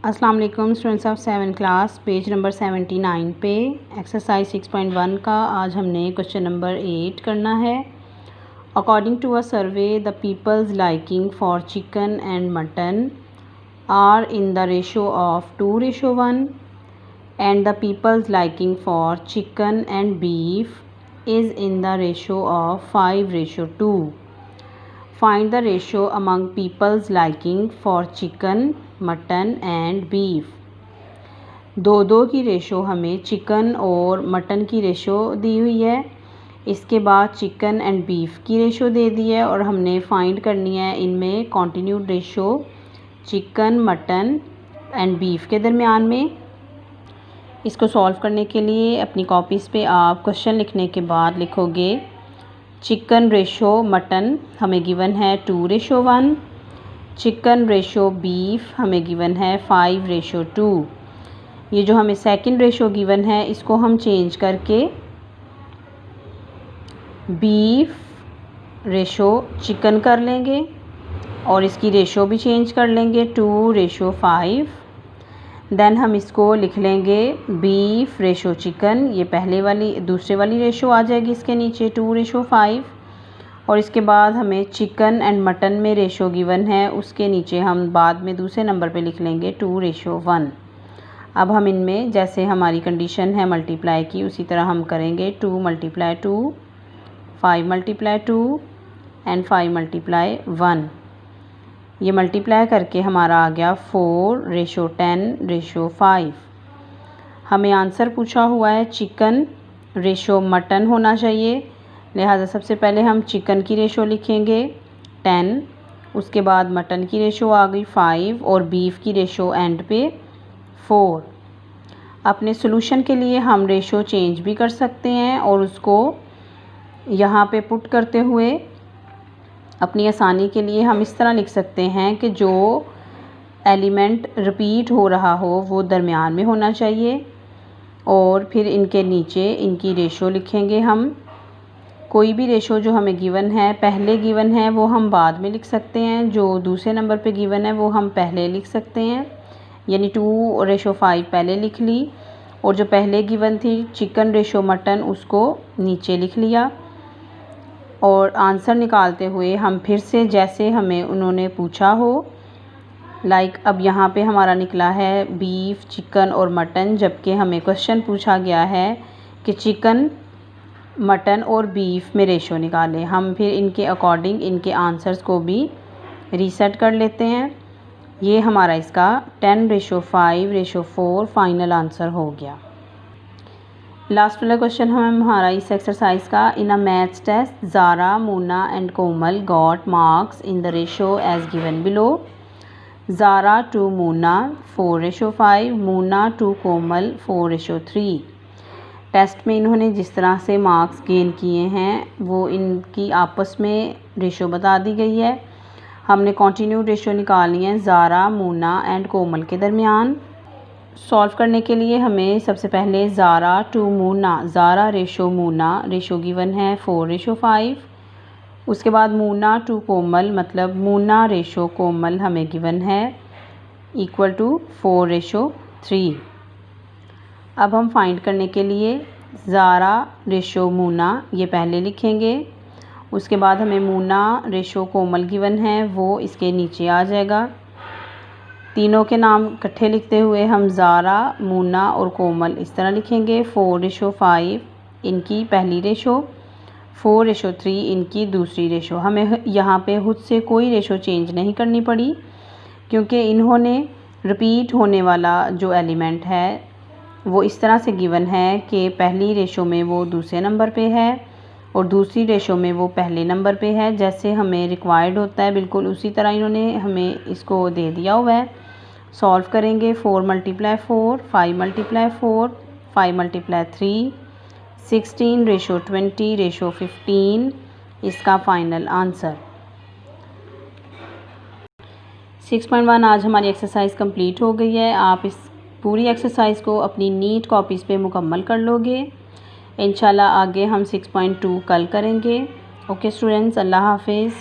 अस्सलाम वालेकुम students of 7 class. Page number 79 पे एक्सरसाइज 6.1 का आज हमने क्वेश्चन नंबर 8 करना है। According to a survey the people's liking for chicken and mutton are in the ratio of 2:1 and the people's liking for chicken and beef is in the ratio of 5:2। Find the ratio among people's liking for chicken, mutton and beef। दो की ratio हमें chicken और mutton की ratio दी हुई है। इसके बाद chicken and beef की रेशो दे दी है और हमने फाइंड करनी है इनमें continued ratio chicken, mutton and beef के दरमियान में। इसको सॉल्व करने के लिए अपनी कॉपीज़ पे आप क्वेश्चन लिखने के बाद लिखोगे चिकन रेशो मटन हमें गिवन है 2:1, चिकन रेशो बीफ हमें गिवन है 5:2। ये जो हमें सेकंड रेशो गिवन है इसको हम चेंज करके बीफ रेशो चिकन कर लेंगे और इसकी रेशो भी चेंज कर लेंगे 2:5। देन हम इसको लिख लेंगे बीफ रेशो चिकन, ये पहले वाली दूसरे वाली रेशो आ जाएगी इसके नीचे 2:5। और इसके बाद हमें चिकन एंड मटन में रेशो गिवन है उसके नीचे हम बाद में दूसरे नंबर पे लिख लेंगे 2:1। अब हम इनमें जैसे हमारी कंडीशन है मल्टीप्लाई की उसी तरह हम करेंगे 2 × 2, 5 × 2 एंड 5 × 1। ये मल्टीप्लाई करके हमारा आ गया 4:10:5। हमें आंसर पूछा हुआ है चिकन रेशो मटन होना चाहिए, लिहाजा सबसे पहले हम चिकन की रेशो लिखेंगे 10, उसके बाद मटन की रेशो आ गई 5 और बीफ की रेशो एंड पे 4। अपने सोल्यूशन के लिए हम रेशो चेंज भी कर सकते हैं और उसको यहाँ पे पुट करते हुए अपनी आसानी के लिए हम इस तरह लिख सकते हैं कि जो एलिमेंट रिपीट हो रहा हो वो दरमियान में होना चाहिए और फिर इनके नीचे इनकी रेशो लिखेंगे। हम कोई भी रेशो जो हमें गिवन है पहले गिवन है वो हम बाद में लिख सकते हैं, जो दूसरे नंबर पे गिवन है वो हम पहले लिख सकते हैं, यानी 2:5 पहले लिख ली और जो पहले गिवन थी चिकन रेशो मटन उसको नीचे लिख लिया। और आंसर निकालते हुए हम फिर से जैसे हमें उन्होंने पूछा हो, लाइक अब यहाँ पे हमारा निकला है बीफ, चिकन और मटन, जबकि हमें क्वेश्चन पूछा गया है कि चिकन, मटन और बीफ में रेशो निकालें। हम फिर इनके अकॉर्डिंग इनके आंसर्स को भी रीसेट कर लेते हैं। ये हमारा इसका 10:5:4 फाइनल आंसर हो गया। लास्ट वाला क्वेश्चन हमारा इस एक्सरसाइज का, in a maths test Zara, Moona and Komal got marks in the ratio as given below. Zara to Moona 4:5, Moona to Komal 4:3। Test में इन्होंने जिस तरह से मार्क्स गेन किए हैं वो इनकी आपस में रेशो बता दी गई है। हमने कॉन्टिन्यू रेशो निकालनी है ज़ारा, मूना एंड कोमल के दरमियान। सॉल्व करने के लिए हमें सबसे पहले Zara to Muna, Zara ratio Muna ratio given है 4:5। उसके बाद मूना टू कोमल मतलब मूना रेशो कोमल हमें गिवन है इक्वल टू 4:3। अब हम फाइंड करने के लिए ज़ारा रेशो मूना ये पहले लिखेंगे, उसके बाद हमें मूना रेशो कोमल गिवन है वो इसके नीचे आ जाएगा। तीनों के नाम इकट्ठे लिखते हुए हम ज़ारा, मूना और कोमल इस तरह लिखेंगे। 4:5 इनकी पहली रेशो, 4:3 इनकी दूसरी रेशो। हमें यहाँ पे खुद से कोई रेशो चेंज नहीं करनी पड़ी क्योंकि इन्होंने रिपीट होने वाला जो एलिमेंट है वो इस तरह से गिवन है कि पहली रेशो में वो दूसरे नंबर पे है और दूसरी रेशो में वो पहले नंबर पे है। जैसे हमें रिक्वायर्ड होता है बिल्कुल उसी तरह इन्होंने हमें इसको दे दिया हुआ है। सॉल्व करेंगे 4 × 4, 5 × 4, 5 × 3, 16:20:15 इसका फाइनल आंसर। 6.1 आज हमारी एक्सरसाइज कंप्लीट हो गई है। आप इस पूरी एक्सरसाइज को अपनी नीट कॉपीज़ पे मुकम्मल कर लोगे। इंशाल्लाह आगे हम 6.2 कल करेंगे। ओके स्टूडेंट्स, अल्लाह हाफिज़।